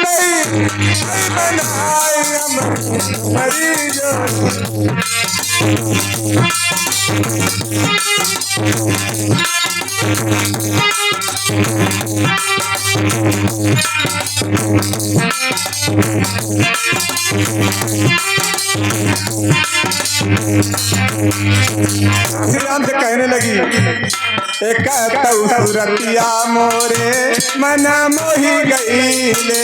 गई बनाए हमारी जोड़ी। श्रीराम से कहने लगी एक सूरतिया मोरे मना मोही गईले।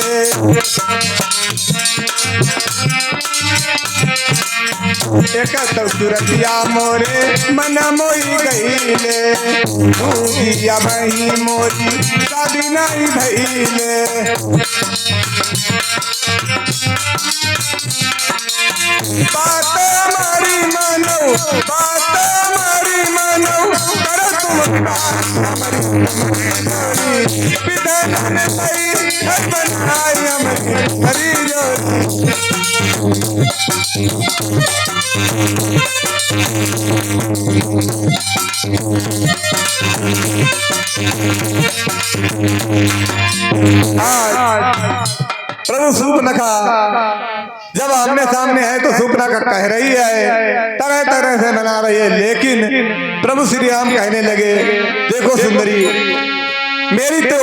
एक सूरतिया मोरे मना मोही गईले। भूगिया बही मोरी शादी नहीं भईले। बात हमारी मानो, बात हमारी मानो, करो तुम हमारी विधान ने सही है बनाई हमारी जोड़ी। प्रभु सूर्पनखा जब आमने सामने है तो सूर्पनखा कह रही है, तरह तरह से मना रही है, लेकिन प्रभु श्री राम कहने लगे देखो सुंदरी, मेरी तो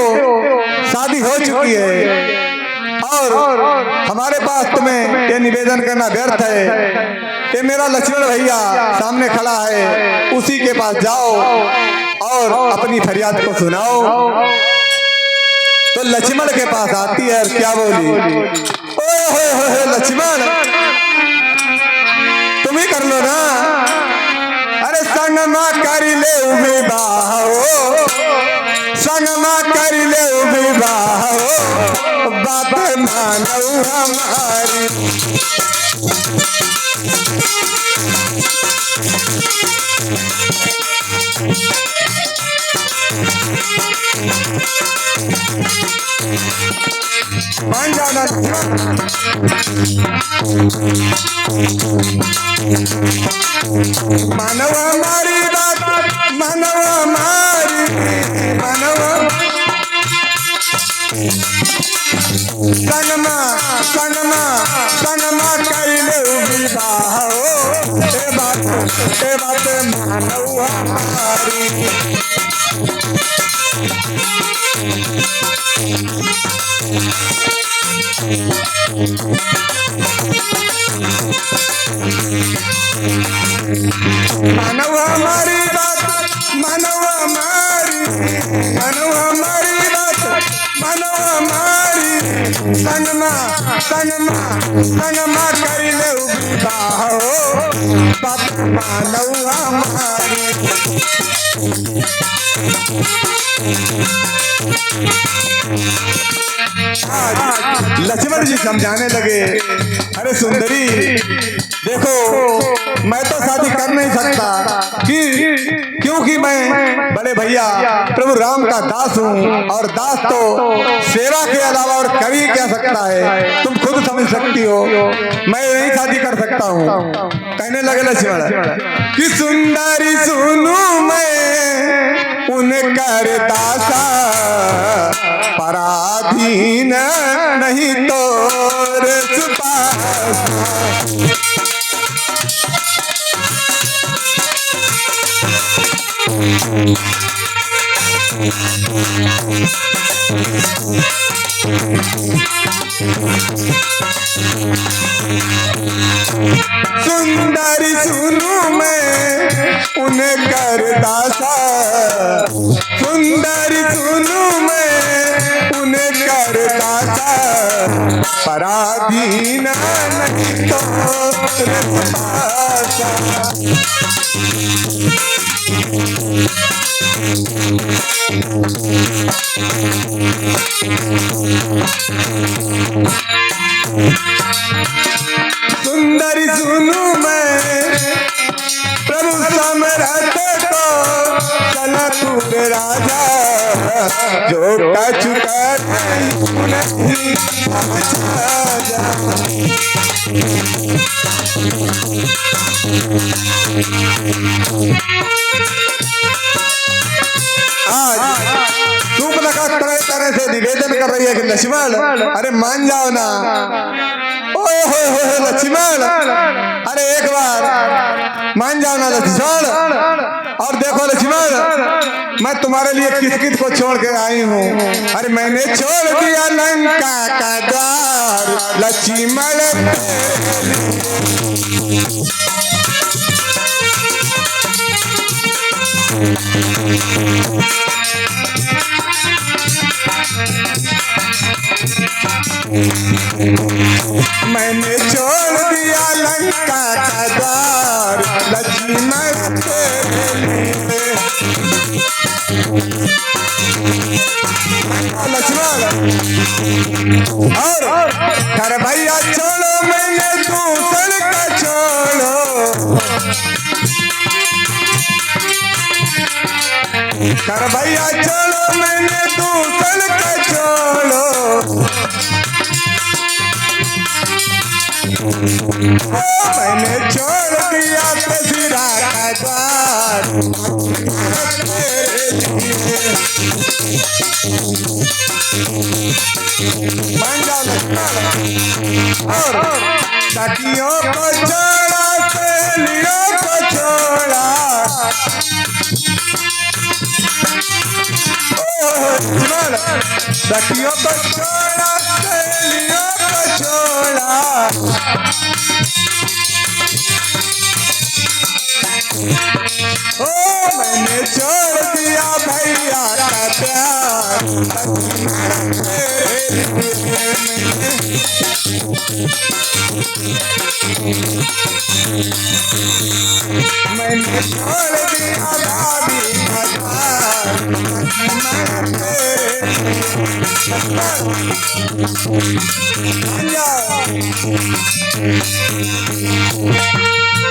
शादी हो चुकी है और हमारे पास तुम्हें ये निवेदन करना व्यर्थ है। ये मेरा लक्ष्मण भैया सामने खड़ा है, उसी के पास जाओ और अपनी फरियाद को सुनाओ। तो लक्ष्मण के पास आती है और क्या बोली, ओए होए लक्ष्मण तुम ही कर लो ना। अरे संगमा कर ले विवाह, संगमा कर ले विवाह, बात मानो हमारी। मान जाना मानव हमारी बात, मानव हमारी, मानव संगमा संगमा संगमा कर ले विवाह, ए बात मानव हमारी। मानव हमारी बात, मानव हमारी, मानव हमारी बात, मानव हमारी। संगमा संगमा संगमा कर ले विवाह, बात मानव हमारी। लक्ष्मण जी समझाने लगे, अरे सुंदरी देखो मैं तो शादी कर नहीं सकता क्योंकि मैं बड़े भैया प्रभु राम का दास हूँ और दास तो सेवा के अलावा और कर ही क्या सकता है, तुम खुद समझ सकती हो, मैं नहीं शादी कर सकता हूँ। कहने लगे लक्ष्मण कि सुंदरी सुनू मैं उनकर दासा, पराधीन नहीं तो सुंदरी सुनू मैं उन्हें कर दासा, सुंदरी सुनू मैं उन्हें कर दासा, पराधीन नहीं तो सुंदरी सुनू मैं प्रभु समरथ को, चला तू राजा जो चुका नहीं आज सूर्पनखा तरह तरह से निवेदन कर रही है कि कि लक्ष्मण अरे मान जाओ ना। ओए हो लक्ष्मण, अरे एक बार मान जाओ ना लक्ष्मण। और देखो लक्ष्मण, मैं तुम्हारे लिए किस किस को छोड़ के आई हूँ। अरे मैंने छोड़ दिया लंका का द्वार लक्ष्मण। मैंने छोड़ दिया लंका का द्वार लक्ष्मण तेरे लिए। लक्ष्मण और कर भैया छोड़ो, मैंने दूसर का छोड़ो। कर भैया छोड़ो, मैंने दूसर का छोड़ो। मैंने छोड़ दिया तसीरा का द्वार और सखियों को छोड़ा, सहेलियों को छोड़ा। सखियों को छोड़ा, सहेलियों को छोड़ा। ओ मैंने छोड़ दिया भैया का प्यार। मैंने छोड़ दिया भाभी का प्यार।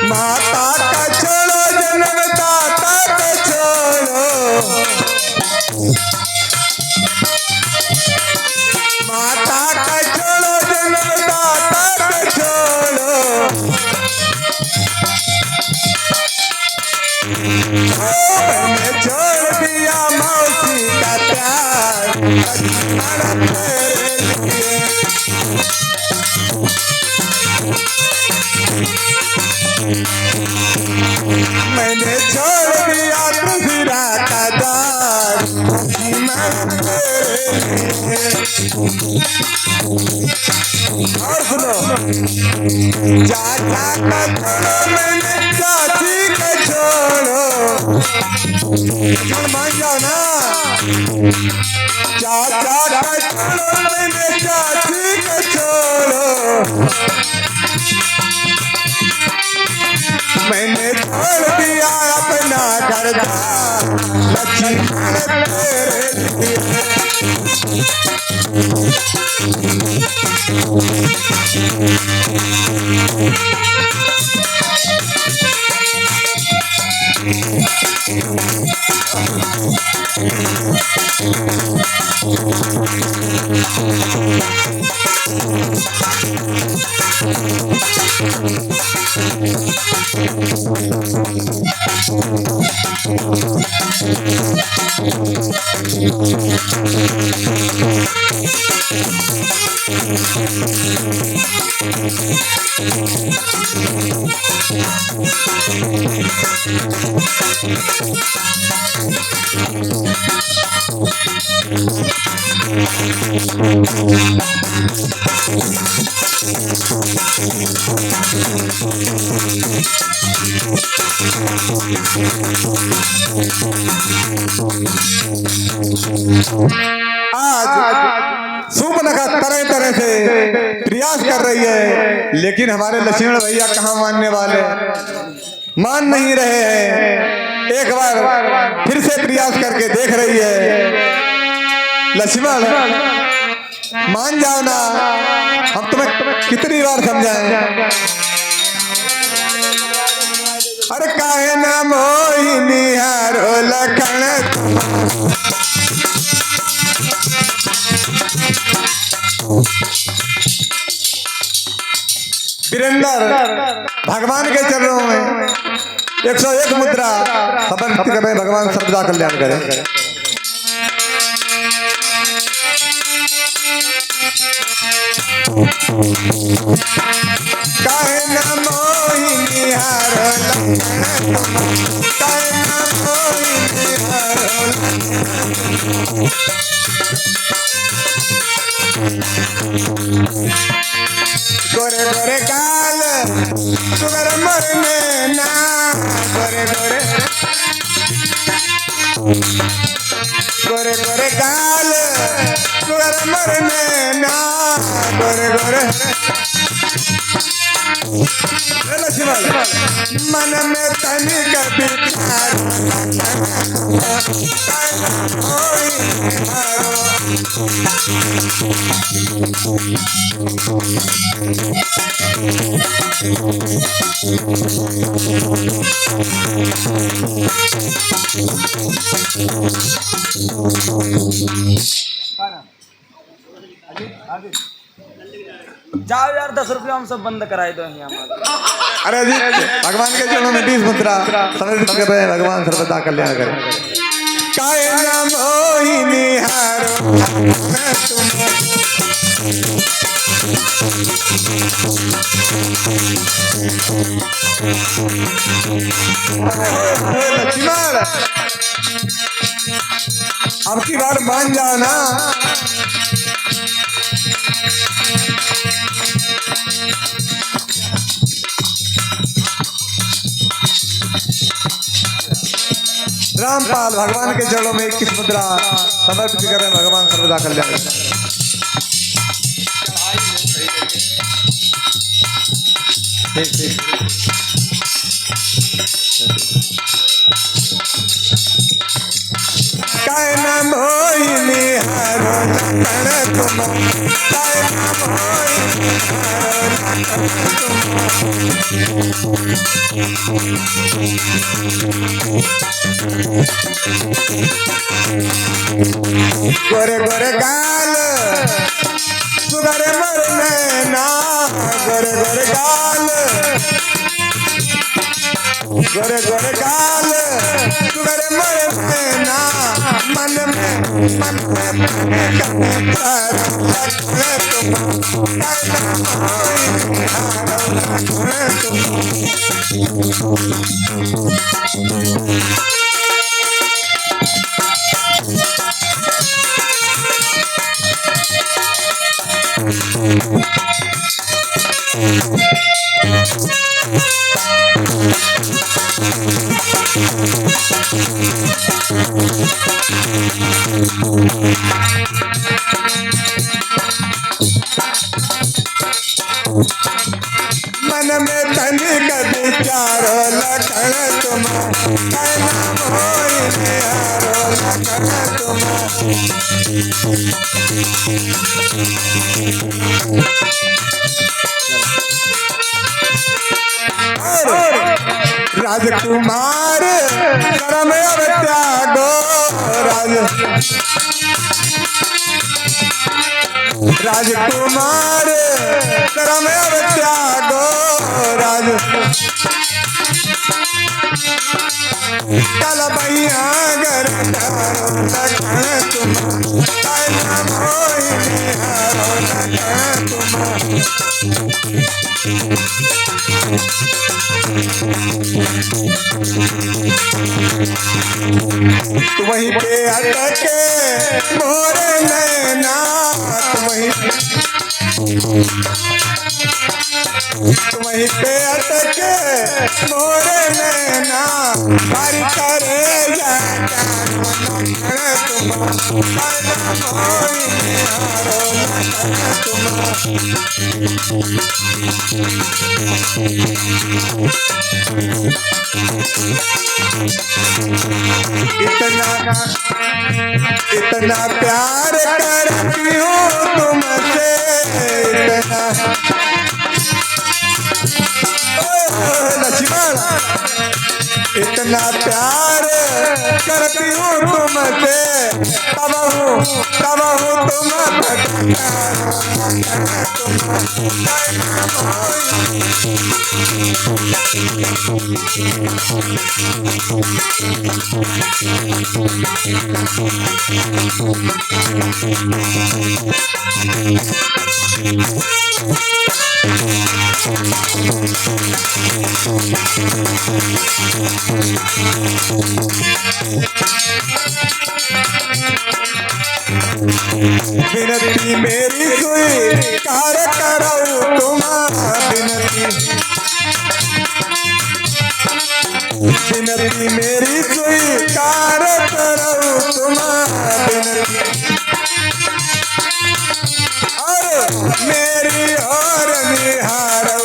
माता का छोड़ो, जन्मदाता का छोड़ो। माता का छोड़ो, जन्मदाता का छोड़ो। मैंने छोड़ दिया मौसी का प्यार तेरे लिए। मैंने छोड़ दिया तसीरा का द्वार और सुनो, चाचा का छोड़ो, मैंने चाची का छोड़ो। मान जाओ ना। चाचा का छोड़ो, मैंने चाची का छोड़ो। मैंने छोड़ दिया अपना घर-द्वार लक्ष्मण तेरे लिए। आज सूर्पनखा तरह तरह से प्रयास कर रही है, लेकिन हमारे लक्ष्मण भैया कहाँ मानने वाले, मान नहीं रहे हैं। एक बार फिर से प्रयास करके देख रही है। लक्ष्मण मान जाओ ना, हम तुम्हें कितनी बार समझाएं। अरे काहे ना मोहिनी हारो लखन, वीरेंद्र भगवान के चरणों में 101 मुद्रा समर्पित करें। भगवान सबका कल्याण करें। काहे ना मोहिनी हारो लखन काहे ना मोहिनी हारो गोरे गोरे गाल सुगर मरने ना गोरे गोरे गोरे गोरे गाल सुगर मरने ना गोरे गोरे मन में तनिक विचार जाओ यार 10 रुपया हम सब बंद कराए दो यहाँ। अरे जी भगवान के चरणों में 20 मुद्रा समर्पित कर रहे हैं। भगवान सर्वदा कल्याण करें। काहे ना मोहिनी हारो मैं लक्ष्मण अब की बार मान जाओ ना। रामपाल भगवान के चरणों में 21 मुद्रा समर्पित करें। भगवान सर्वदा कल्याण करें। ठीक ठीक काहे ना मोहिनी हारो लखन तुम काहे ना मोहिनी हारो लखन गोरे गोरे गाल सुगर मरने ना गोरे गोरे गाल गोरे गोरे गाल सुगर मरने ना मन में मन में तनिक विचारो लखन तुम काहे ना मोहिनी हारो लखन तुम राजकुमार कर्म अब त्यागो राजकुमार कर्म अब त्यागो चल भैया घर लखन तुम काहे ना मोहिनी हारो लखन तुम वहीं पे अटके मोरे नैना वहीं पे अटके मोरे नैना हरि करे इतना प्यार करती हूँ तुमसे लक्ष्मण इतना प्यार करती हूँ तुमसे तब हूँ तो विनती मेरी स्वीकार करो तुम्हारी विनती मेरी स्वीकार करो तुम्हारी और मेरी और निहारो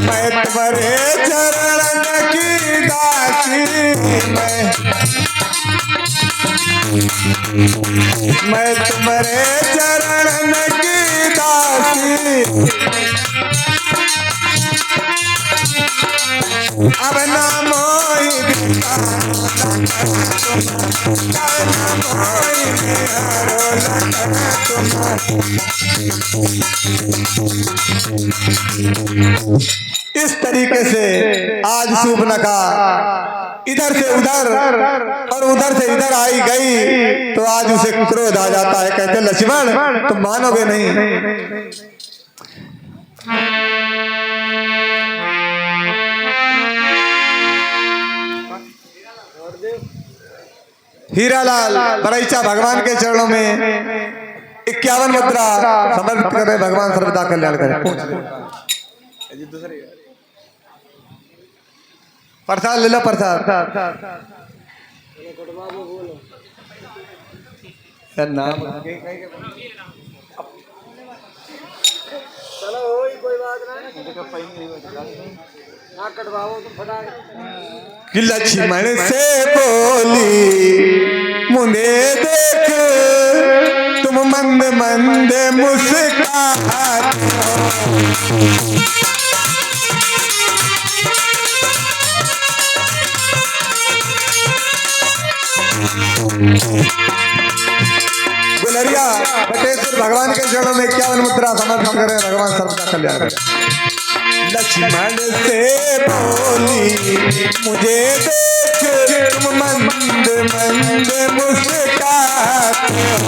मैं तुम्हारे चरण की दासी मैं तुम्हारे चरण की दासी अब ना मोहि इस तरीके से आज शूर्पणखा इधर से उधर और उधर से इधर आई गई तो आज उसे क्रोध आ जाता है। कहते लक्ष्मण तुम मानोगे नहीं, हीरालाल बरईचा भगवान के चरणों में 51 मुद्रा समर्पित करे। भगवान सर्वदा कल्याण करे। प्रसाद ले लो प्रसाद। नाम चलो कोई बात नहीं ना कटवाओ तो फटा कि लक्ष्मण से बोली मुझे देख तुम मंद मंद मुस्कुराते हो। गुलरिया बटेश्वर भगवान के चरणों में 51 मुद्रा समर्पित करें। भगवान सर्वदा कल्याण करे। लक्ष्मण से बोली मुझे देख तुम मंद मंद मुस्कुराते हो।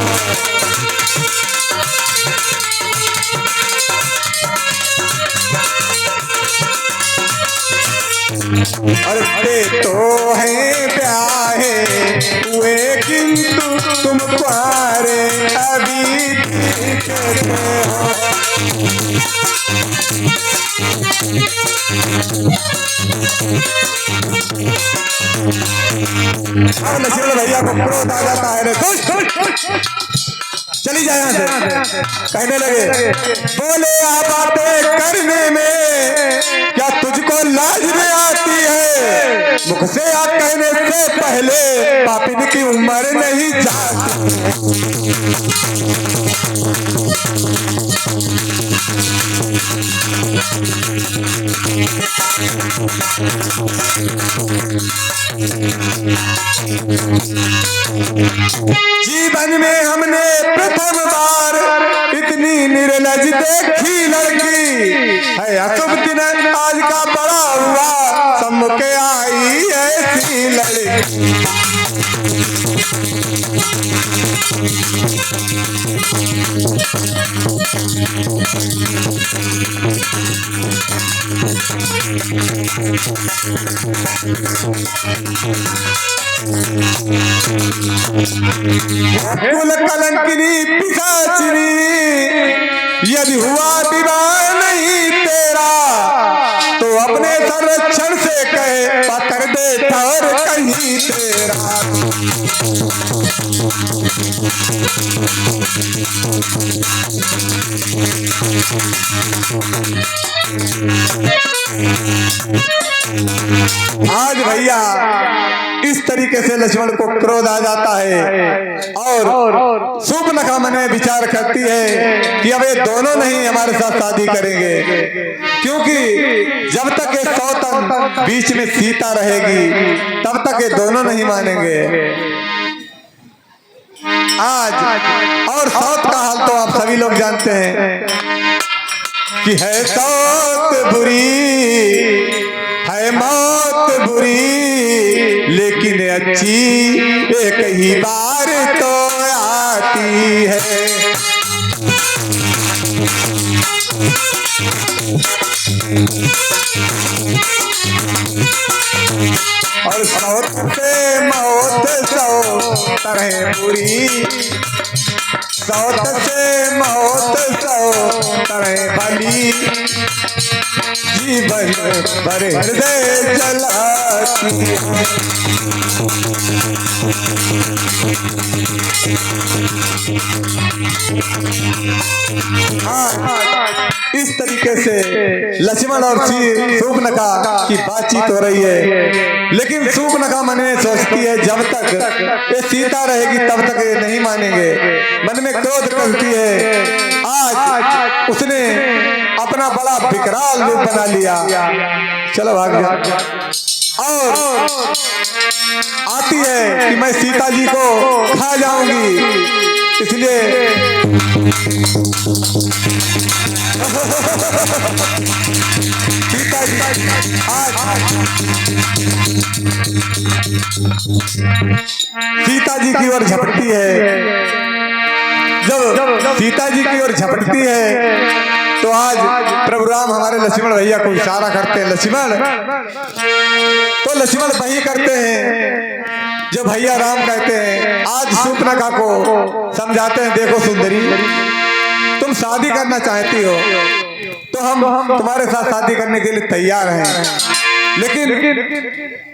अरे तो हैं प्यारे हुए किंतु तुम कुआरे अभी दिखते हो। लक्ष्मण भैया को क्रोध आ जाता है। चली जाए यहाँ से। कहने लगे बोले आ बातें करने में क्या तुझको लाज नहीं आती है? मुख से आ कहने से पहले पापिन की उम्र नहीं जाती। जीवन में हमने प्रथम बार इतनी निर्लज देखी लड़की है। अशुभ दिन आज का बड़ा हुआ सम्मुख आई ऐसी लड़की। कुल कलंकिनी पिशाचिनी यदि हुआ विवाह नहीं तेरा तो अपने संरक्षण से कहे पकड़ दे ठौर कहीं तेरा। आज भैया इस तरीके से लक्ष्मण को क्रोध आ जाता है और शूर्पणखा मन में विचार करती है कि अब ये दोनों नहीं हमारे साथ शादी करेंगे, क्योंकि जब तक ये सौतन बीच में सीता रहेगी तब तक ये दोनों नहीं मानेंगे। आज और सौत का हाल तो आप सभी लोग जानते हैं कि है सौत बुरी है मौत बुरी, लेकिन अच्छी एक ही बार तो आती है। और सौत से मौत सौ तरह बुरी, सौत से मौत सौ तरह भली, जीवन भर हृदय जलाती है। इस तरीके से लक्ष्मण और शूर्पणखा की बातचीत हो रही है, लेकिन शूर्पणखा मन में सोचती है जब तक ये सीता रहेगी तब तक ये नहीं मानेंगे। मन में क्रोध करती है। आज उसने अपना बड़ा विकराल रूप बना लिया, चलो भाग जा, और आती है कि मैं सीता जी को खा जाऊंगी, इसलिए सीता जी आज सीता जी की ओर झपटती है। जब सीता जी की ओर झपटती है तो आज प्रभु राम हमारे लक्ष्मण भैया को इशारा करते हैं, लक्ष्मण, तो लक्ष्मण वही करते हैं जो भैया राम कहते हैं। आज शूर्पणखा को समझाते हैं, देखो सुंदरी, तुम शादी करना चाहती हो तो हम तुम्हारे साथ शादी करने के लिए तैयार हैं, लेकिन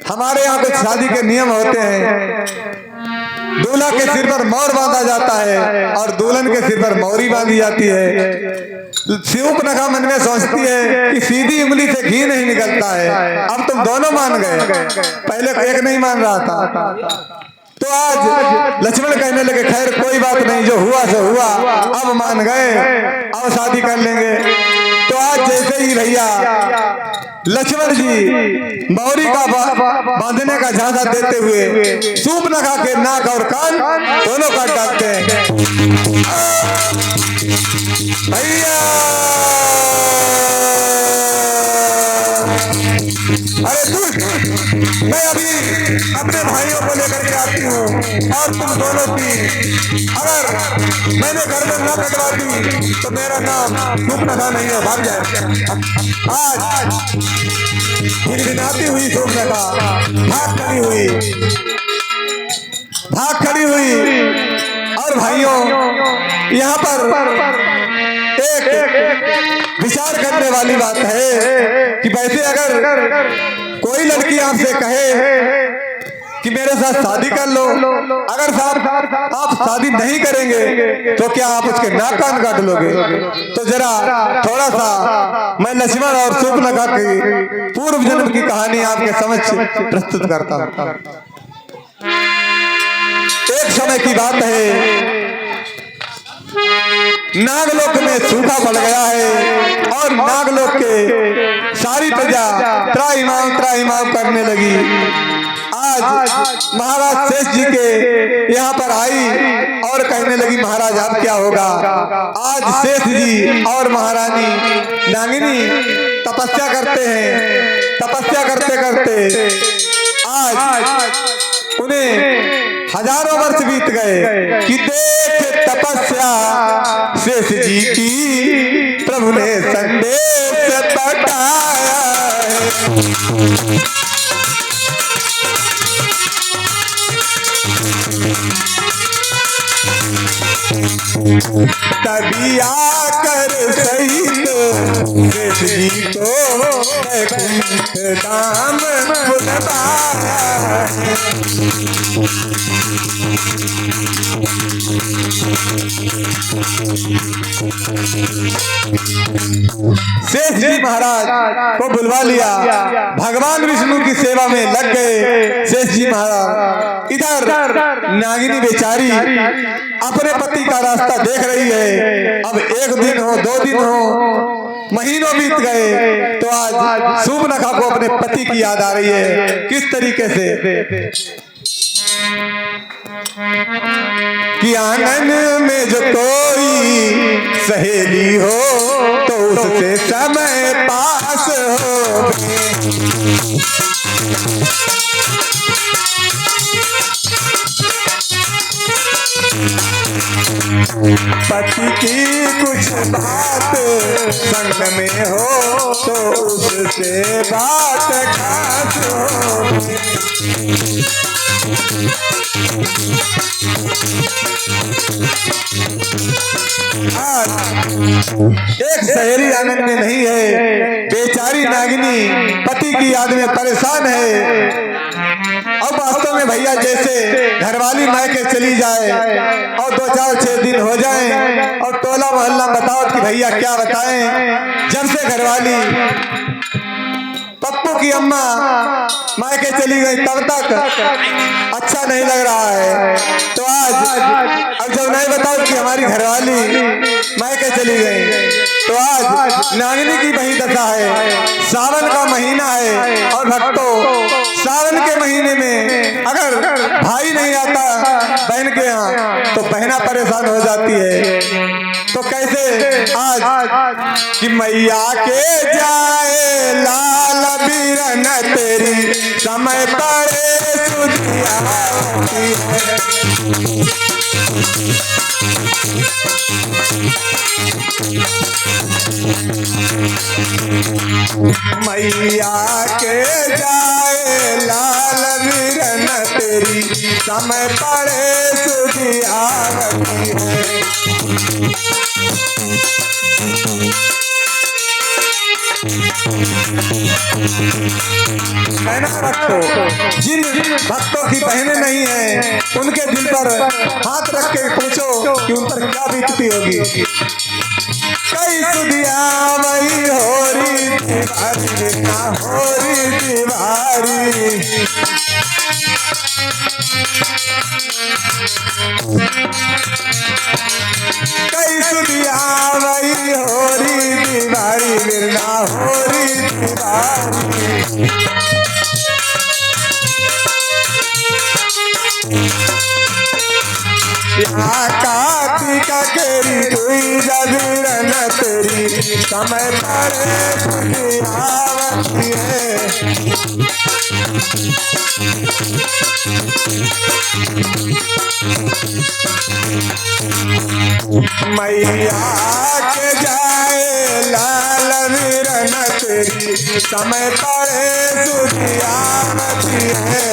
हमारे यहाँ कुछ शादी के नियम होते हैं। दूल्हा के सिर पर मोर बांधा जाता है और दुल्हन के सिर पर मोरी बांधी जाती है। शूर्पणखा मन में सोचती है कि सीधी उंगली से घी नहीं निकलता है। अब तुम दोनों मान गए, पहले एक नहीं मान रहा था। तो आज लक्ष्मण कहने लगे, खैर कोई बात नहीं, जो हुआ सो हुआ, अब मान गए, अब शादी कर लेंगे। तो आज जैसे ही भैया लक्ष्मण जी मौरी का बांधने का झांसा देते हुए शूर्पणखा के नाक और कान दोनों काट डालते हैं। भैया अरे दुष्ट, मैं अभी अपने भाइयों को लेकर के आती हूँ और तुम दोनों की अगर मैंने गर्दन न कटवा दी तो मेरा नाम शूर्पणखा नहीं है, भाग जाए। आज गिनगिनाती हुई शूर्पणखा भाग खड़ी हुई और भाइयों यहाँ पर एक विचार करने वाली बात है कि वैसे अगर कोई लड़की आपसे कहे कि मेरे साथ शादी कर लो, अगर साहब आप शादी नहीं करेंगे तो क्या आप उसके नाक कान काट लोगे? तो जरा थोड़ा सा मैं लक्ष्मण और शूर्पणखा की पूर्व जन्म की कहानी आपके समक्ष प्रस्तुत करता हूँ। एक समय की बात है, नागलोक में सूखा पड़ गया है और नागलोक के सारी प्रजा त्राहिमाम करने लगी। आज महाराज शेष जी के यहाँ पर आई और कहने लगी, महाराज अब क्या होगा? आज शेष जी और महारानी नागिनी तपस्या करते हैं। तपस्या करते करते आज उन्हें हजारों वर्ष बीत गए कि देख तपस्या शेष जी की प्रभु ने संदेश बताया है। तभी आकर सहित शेष जी को दाम बुलवाया है। शेष जी महाराज को बुलवा लिया, भगवान विष्णु की सेवा में लग गए शेष जी महाराज। इधर नागिनी बेचारी अपने पति का रास्ता देख रही है। अब एक दिन हो, 2 दिन हो, महीनों बीत गए, तो आज सूर्पनखा को अपने पति की याद आ रही है। किस तरीके से कि आंगन में जो कोई सहेली हो तो उससे समय पास हो। पति की कुछ बात संग में हो तो उससे बात खास हो। एक सहेली आंगन में नहीं है, बेचारी नागिनी पति की याद में परेशान है। अब वास्तव में भैया जैसे घरवाली मायके चली जाए और 2-4-6 दिन हो जाएं और टोला मोहल्ला बताओ कि भैया क्या बताएं, जब से घरवाली पप्पू की अम्मा मायके चली गई तब तक अच्छा नहीं लग रहा है। तो आज अब जब नहीं बताओ कि हमारी घरवाली मायके चली गई, तो आज नागिनी की वही दशा है। सावन का महीना है और भक्तों, सावन के महीने में अगर भाई नहीं आता बहन के यहाँ तो बहना परेशान हो जाती है। तो कैसे आज कि मैया के जाए लाल बीरन तेरी समय पड़े सुधिया होती है। मैया के जाए लाल बीरन तेरी समय पड़े सुधिया होती है। जिन भक्तों की बहनें नहीं है उनके दिल पर हाथ रख के पूछो कि उन पर क्या बीतती होगी। कई सुधिया वही होरी तिवारी ना होरी तिवारी। कई सुधिया वही होरी तिवारी बिरना होरी तिवारी। यहाँ कार्तिक केरी दुई जबीरन तेरी समय पड़े सुधियावती है। मैया के जाए लाल बीरन तेरी समय पड़े सुधियावती है।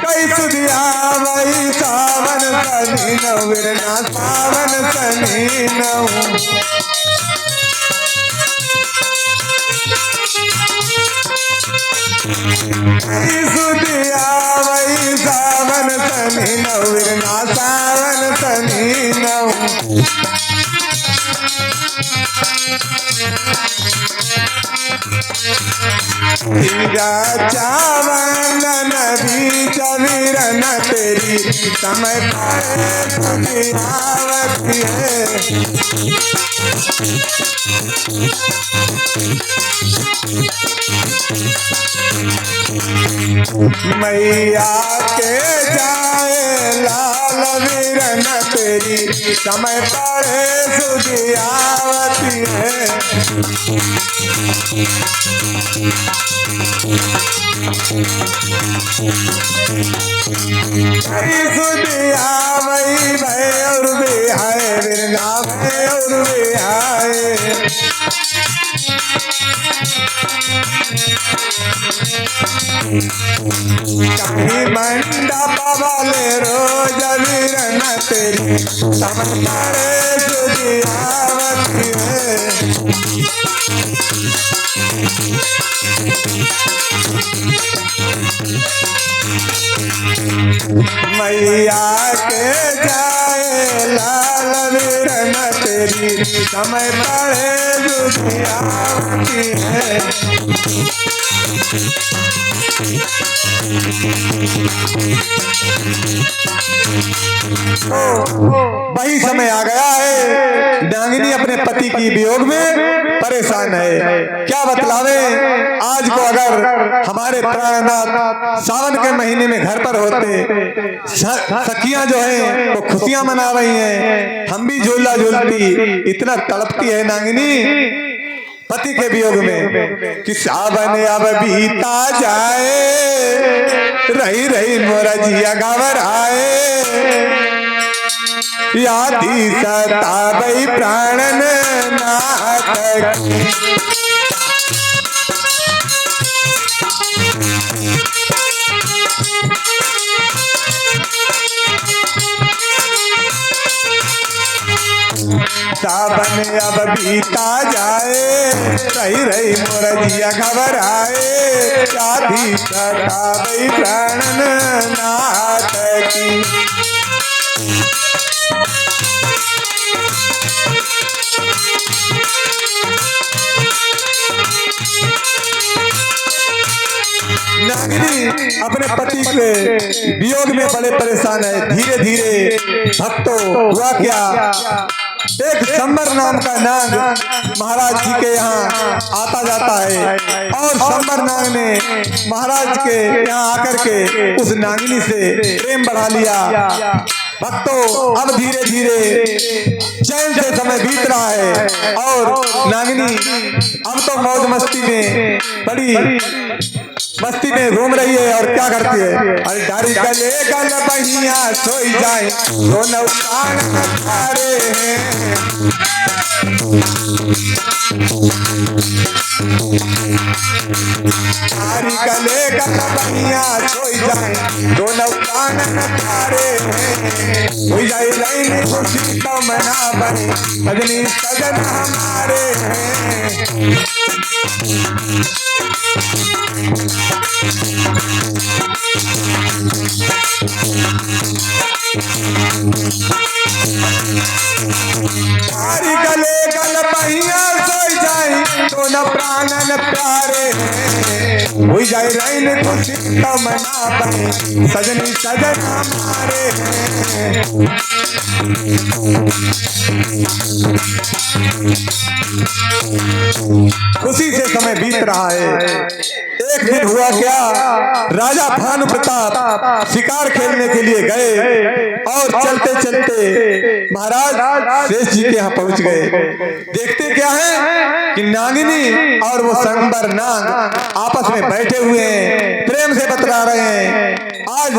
कई सुधिया वही सावन सनी नवीरना सावन सनी नऊ। कई सुधिया वही सावन सनी नवीरना सावन सनी नऊ। चावल नबी चवीरन तेरी समय पड़े सुधियावती है। मैया के जाए लाल बीरन तेरी समय पड़े सुधियावती है। सुधिया वही भय और बिहाय बिरना भय और बिहाय। कहीं मंडप वाले रोज वीरन तेरी समझ पड़े जुझियावती है। मैया के जाए लाल वीरन तेरी समय पड़े जुझियावती है। वही समय आ गया है, डांगिनी अपने पति की वियोग में परेशान है। क्या बतलावे, आज को अगर हमारे प्राणनाथ सावन के महीने में घर पर होते, सखियां जो हैं वो खुशियां मना रही हैं, हम भी झूला झूलती। इतना तड़पती है नागिनी पति के वियोग में कि सावन अब बीता जाए, रही रही मोरा जिया घबराए, यादी सतावई प्राणन नाथ। सावन अब बीता जाए, रही रही मोर जिया घबराए, यादी सतावई प्राणन नाथ की। नागिनी अपने पति के वियोग में बड़े परेशान है। धीरे धीरे भक्तों हुआ क्या, एक संबर नाम का नाग महाराज जी के यहाँ आता जाता है और संबर नाग ने महाराज के यहाँ आकर के उस नागिनी से प्रेम बढ़ा लिया। भक्तों अब धीरे धीरे चैन से समय बीत रहा है और नागिनी अब तो मौज मस्ती में बड़ी मस्ती में घूम रही है। और क्या करती है, अरे डारी गले गल बहिया सोई जाए, दोनों प्राण खारे हैं। डारी गले गल बहिया सोई जाए, दोनों प्राण खारे हैं। हो जाए लाइन खुशी तो मना बने, सजनी सजन हमारे हैं। तारी गले गल बहिया सोई जाए, दोनों प्राणन प्यारे हैं। हो जाए रैन खुशी तो मना बने, सजनी सजन हमारे हैं। खुशी से समय बीत रहा है। एक दिन हुआ क्या, राजा भानु प्रताप शिकार खेलने के लिए गए और चलते चलते महाराज शेष जी के यहाँ पहुंच गए। देखते क्या है कि नागिनी और वो संबर नाग आपस में बैठे हुए हैं, प्रेम से बतला रहे हैं। आज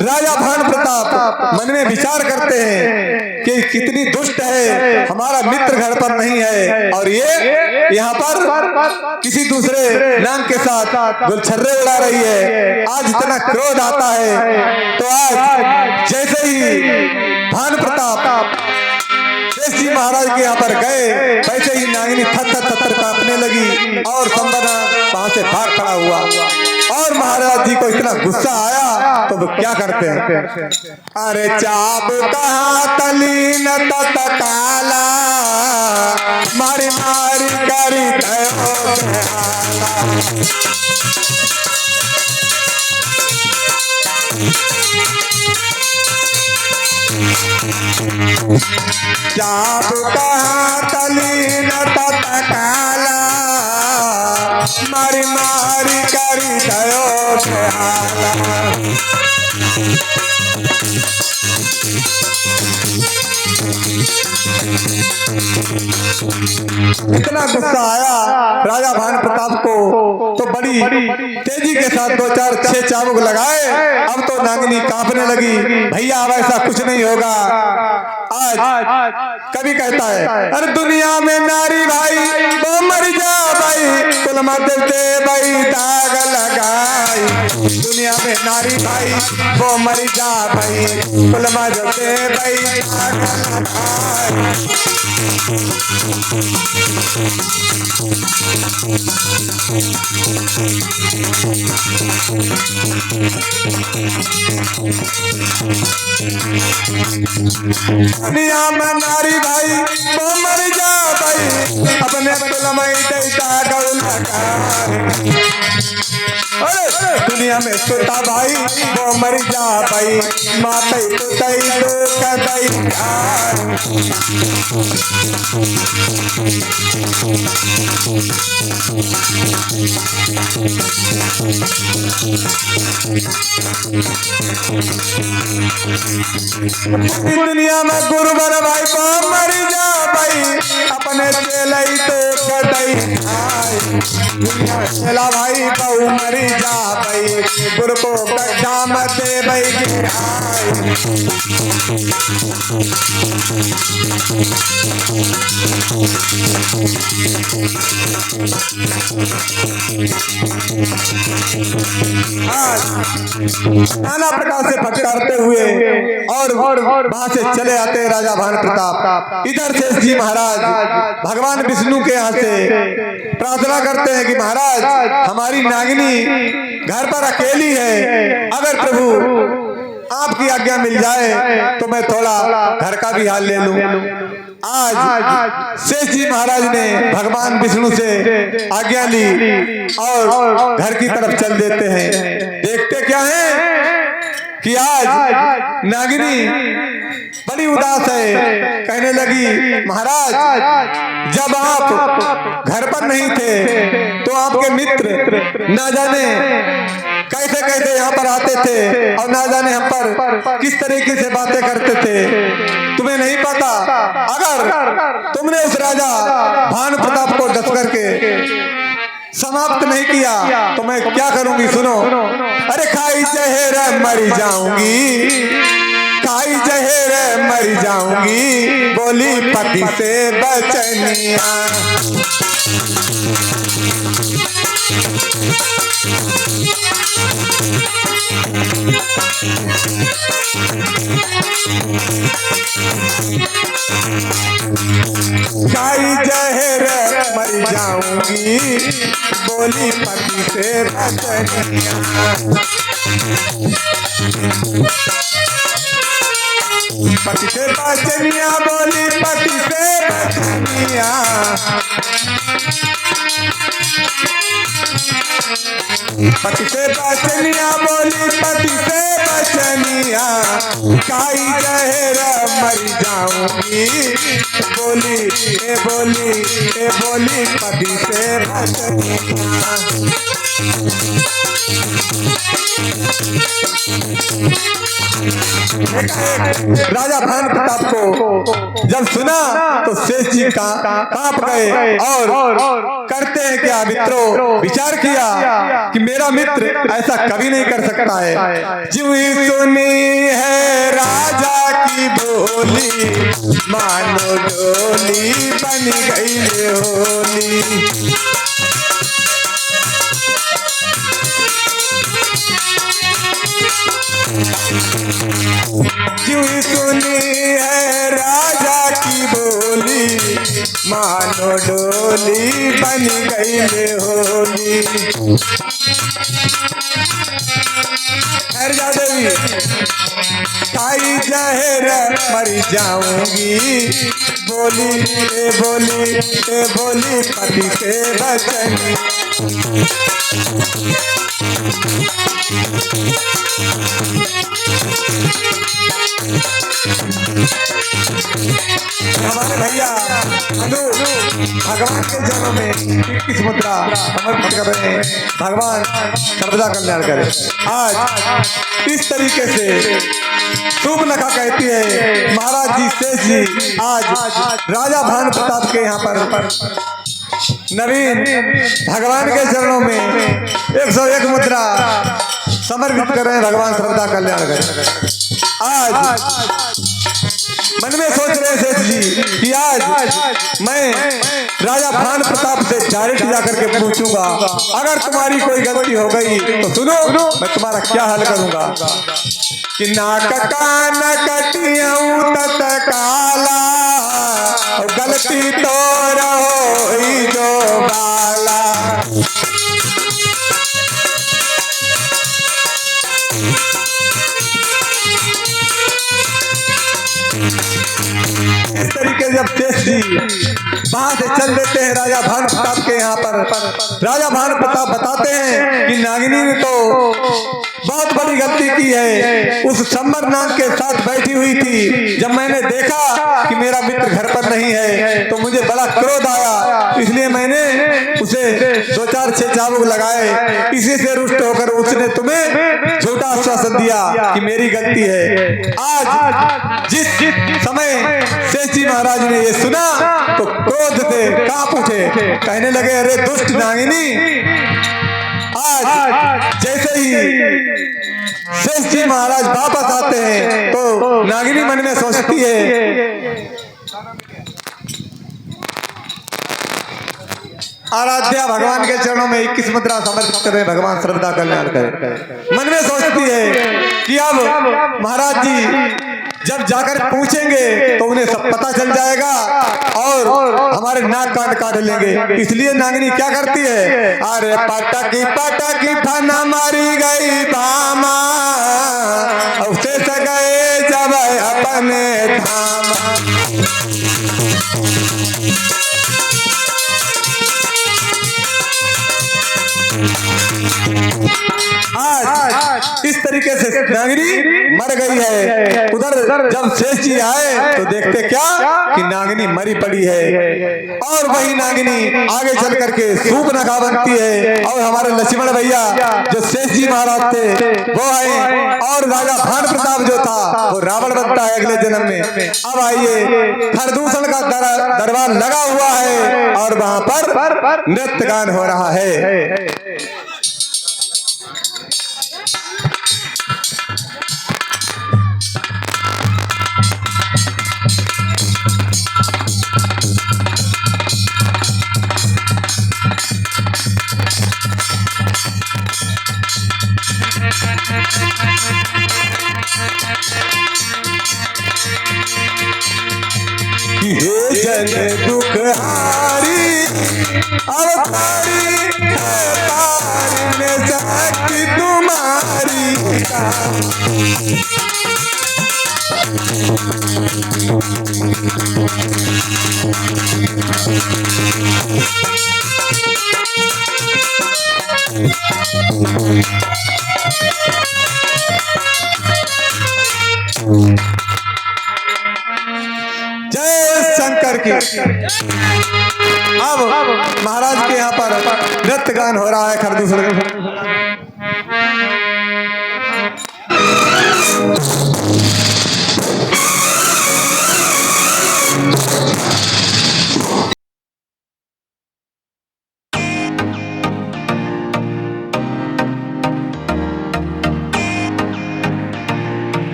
राजा भानु प्रताप मन में विचार करते हैं कि कितनी दुष्ट है, हमारा मित्र घर पर नहीं है और ये यहाँ पर किसी दूसरे नाग के साथ गुलछर्रे उड़ा रही है। आज इतना क्रोध आता है तो आज जैसे ही भानु प्रताप शेष जी महाराज के यहाँ पर गए, वैसे ही नागिनी थर कांपने लगी और संबना वहां से भाग खड़ा हुआ। और महाराज जी को इतना गुस्सा आया तो वो क्या करते हैं, अरे चाप कहाँ तलीन तत्काला, मारी मारी करी चाप कहाँ तलीन तत्काला, मारी मारी करी दयो इतना गुस्सा आया राजा भानु प्रताप को तो बड़ी तेजी के साथ 2 4 6 चाबुक लगाए। अब तो नागिनी कांपने लगी। भैया अब ऐसा कुछ नहीं होगा। आज कभी कहता है अरे दुनिया में नारी भाई वो मर जा भाई, कुल मत से भाई दाग लगाई। दुनिया में नारी भाई वो मर जा भाई, कुल मत से भाई दाग लगाई। दुनिया में नारी भाई वो मर जा भाई, अपने कुलमई देता गौल अरे दुनिया में सुता भाई वो मर जा भाई, माते तुतई तो कदई दुनिया में गुरुवर भाई को मर जा भाई, अपने चेलई तो कदई दुनिया में चेला भाई बहु मरी जा भाई, गुरु को कक्षा मत दे भाई नाना प्रकार से फटकारते हुए और वहां से चले आते राजा भानु प्रताप। इधर से जी महाराज भगवान विष्णु के यहाँ से प्रार्थना करते हैं कि महाराज हमारी नागिनी घर पर अकेली है, अगर प्रभु आपकी आज्ञा मिल जाए तो मैं थोड़ा घर का भी हाल ले लूं। आज शेष जी महाराज ने भगवान विष्णु से आज्ञा ली और घर की तरफ चल देते हैं। देखते क्या है कि आज नागिनी बड़ी उदास है, कहने लगी महाराज जब आप घर पर नहीं थे तो आपके मित्र ना जाने कैसे कैसे यहाँ पर आते थे और ना जाने हम पर किस तरीके से बातें करते थे, तुम्हें नहीं पता। अगर तुमने उस राजा भानु प्रताप को डस करके समाप्त नहीं किया तो मैं क्या करूंगी, सुनो। अरे खाई जहर मर जाऊंगी, खाई जहर मर जाऊंगी, बोली पति से बचनिया। खाई जहर मर जाऊंगी, बोली पति से बचनिया। पति से बचनिया, बोली पति से बचनिया। पति से बचनिया, बोली पति से बचनिया। खाई जहर मर जाऊंगी, बोली ए बोली ए बोली पति से बचनिया। राजा भानु प्रताप को जब सुना तो शेष जी कांप गए और करते हैं क्या मित्रों, विचार किया कि मेरा मित्र ऐसा कभी नहीं कर सकता है। जो ही सुनी है राजा की बोली, मानो डोली बन गई होली। जो सुनी है राजा की बोली, मानो डोली बन गई होली। जा देवी खाई जहर मर जाऊंगी, बोली ए बोली ए बोली पति से बचनी। हमारे भैया अनु भगवान के जन्म में 21 मुद्रा समर्पित कर रहे हैं। भगवान सर्वदा कल्याण करे। आज इस तरीके से शूर्पणखा कहती है महाराज जी शेष जी आज राजा भानु प्रताप के यहाँ पर नवीन भगवान के चरणों में 101 मुद्रा समर्पित करें भगवान सर्वदा कल्याण करें। आज मन में सोच रहे सेठ जी कि आज मैं राजा भान प्रताप से डायरेक्ट जाकर के पूछूंगा, अगर तुम्हारी कोई गलती हो गई तो सुनो मैं तुम्हारा क्या हल करूंगा। कि नाक कान कटियऊं तत काला, गलती तो रहो ही जो बाला। इस तरीके से जब शेष जी वहां से चल देते हैं राजा भान प्रताप के यहाँ पर, राजा भान प्रताप बताते हैं कि नागिनी ने तो बहुत बड़ी गलती की है। उस शंबर नाग के साथ बैठी हुई थी, जब मैंने देखा कि मेरा मित्र घर पर नहीं है तो मुझे बड़ा क्रोध आया, इसलिए मैंने उसे 2-4 चाबुक लगाए। इसी से रुष्ट होकर उसने तुम्हें झूठा आश्वासन दिया कि मेरी गलती है। आज जिस समय शेष जी महाराज ने ये सुना तो क्रोध से कांप उठे, कहने लगे अरे दुष्ट नागिनी, आज जैसे ही शेष जी महाराज वापस आते हैं तो नागिनी मन में सोचती है आराध्या भगवान के चरणों में 21 मुद्रा समर्पित करें, भगवान सर्वदा कल्याण करें। मन में सोचती है कि अब महाराज जी जब जाकर पूछेंगे तो उन्हें सब पता चल जाएगा और हमारे नाक काट काट लेंगे। इसलिए नागिनी क्या करती है, अरे पटकी फना मारी गई भामा, उसे गए जब अपने धामा। आज इस तरीके से नागिनी मर गई है। उधर जब शेष जी आए तो देखते क्या कि नागिनी मरी पड़ी है, और वही नागिनी आगे चल करके सूर्पनखा बनती है। और हमारे लक्ष्मण भैया जो शेष जी महाराज थे वो आए, और राजा भान प्रताप जो था वो रावण बनता है अगले जन्म में। अब आइए, खरदूषण का दरबार लगा हुआ है और वहां पर नृत्य गान हो रहा है। हे जन दुखहारी अवतारी तारने शक्ति तुम्हारी। जय शंकर की। अब महाराज के यहाँ पर नृत्य गान हो रहा है खरदूषण।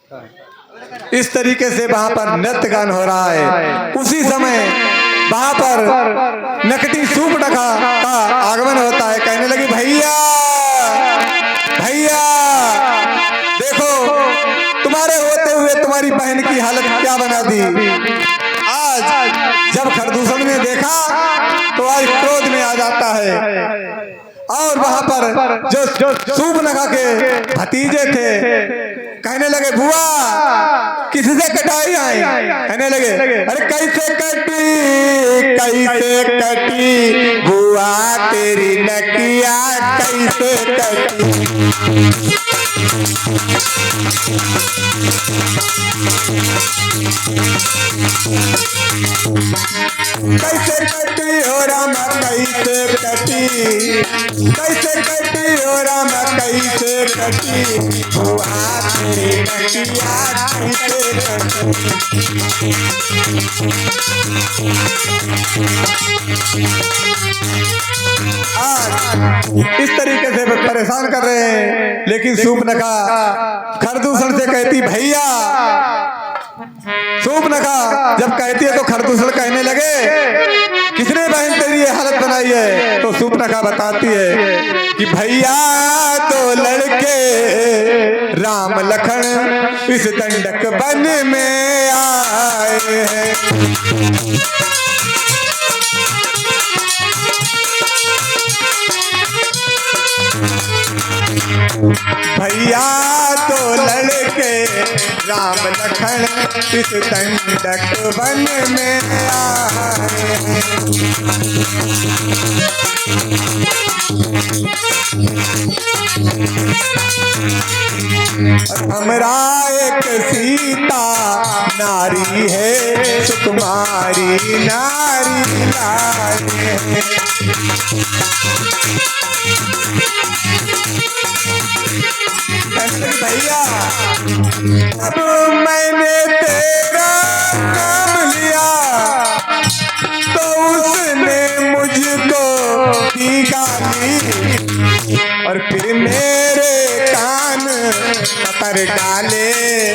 इस तरीके से वहां पर नृत्य गान हो रहा है। उसी समय वहां पर नकटी सूर्पनखा का आगमन होता है। कहने लगी भैया भैया देखो तुम्हारे होते हुए तुम्हारी बहन की हालत क्या बना दी। आज जब खरदूषण ने देखा तो आज क्रोध में आ जाता है और वहां पर जो सूर्पनखा के भतीजे थे कहने लगे बुआ किससे कटाई आई। कहने लगे अरे कैसे कटी बुआ तेरी नकिया कैसे कटी। कैसे कटी हो रामा कैसे कटी कैसे कटी हो रामा कैसे कटी बुआ तेरी नकिया कैसे कटी। आज इस तरीके से परेशान कर रहे हैं लेकिन सूर्पनखा खरदूषण से कहती भैया। सूर्पनखा जब कहती है तो खरदूषण कहने लगे किसने बहन तेरी ये हालत बनाई है। तो सूर्पनखा बताती है कि भैया दो लड़के राम लखन इस दंडक वन में आए हैं। भैया तो लड़के राम लखन इस दंडक वन में आए हमरा एक सीता नारी है सुकुमारी नारी नारी भैया अब मैंने तेरा नाम लिया तो उसने मुझको दी गाली और फिर मेरे कान पकड़ डाले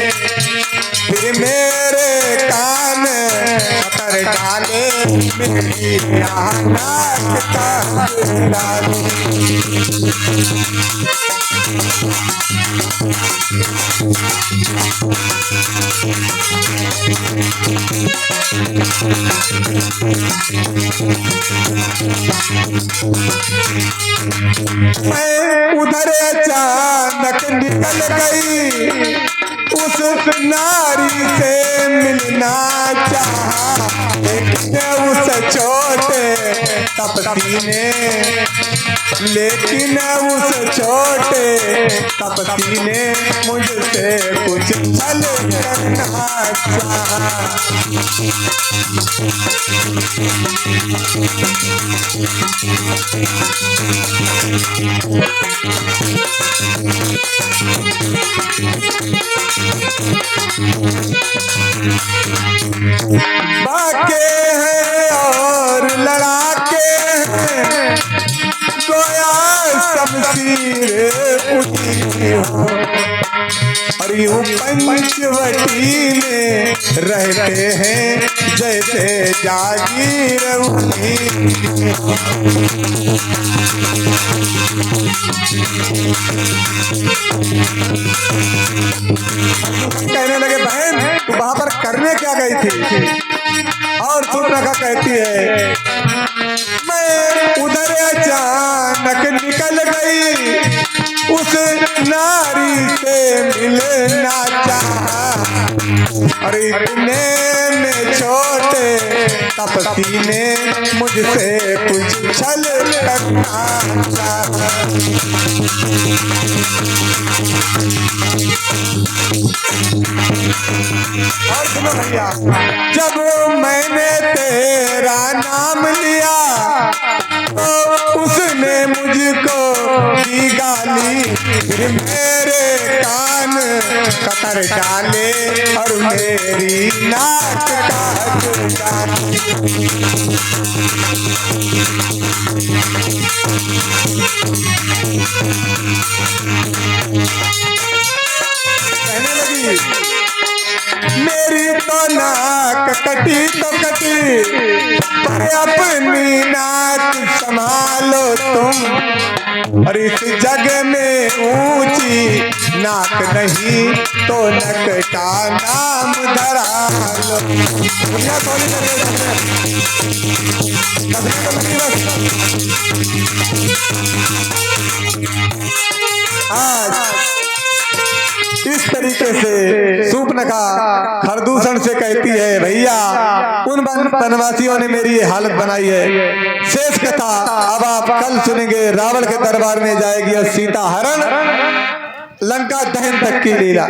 फिर मेरे कान पकड़ डाले मेरी नाक का डाले। मैं उधर अचानक निकल गई उस नारी से मिलना चाहा लेकिन उस छोटे तपसी ने मुझसे कुछ छल करना चाहा। बाके हैं और लड़ाके हैं गोया शमशीर उठी हो और यूं पंचवटी में रहते हैं जैसे जागीर उठी। कहने लगे बहन तू वहां पर करने क्या गई थी। और सूर्पनखा कहती है मैं उधर अचानक निकल गई उस नारी से मिलना चाहा और इतने में छोटे तपसी ने मुझसे कुछ छल करना चाहा। और सुनो भैया जब मैंने तेरा नाम लिया तो उसने मुझको दी गाली फिर मेरे कान कतर डाले और मेरी नाक काट डाली। कहने लगी मेरी तो नाक कटी तो कटी, पर अपनी नाक संभालो तुम। और इस जग में ऊंची नाक नहीं तो नक का नाम धरा लो। दुनिया थोड़ी आज इस तरीके से सूर्पनखा खरदूषण से कहती है, भैया उन वनवासियों ने मेरी ये हालत बनाई है। शेष कथा अब आप कल सुनेंगे। रावण के दरबार में जाएगी और सीता हरण, लंका दहन तक की लीला।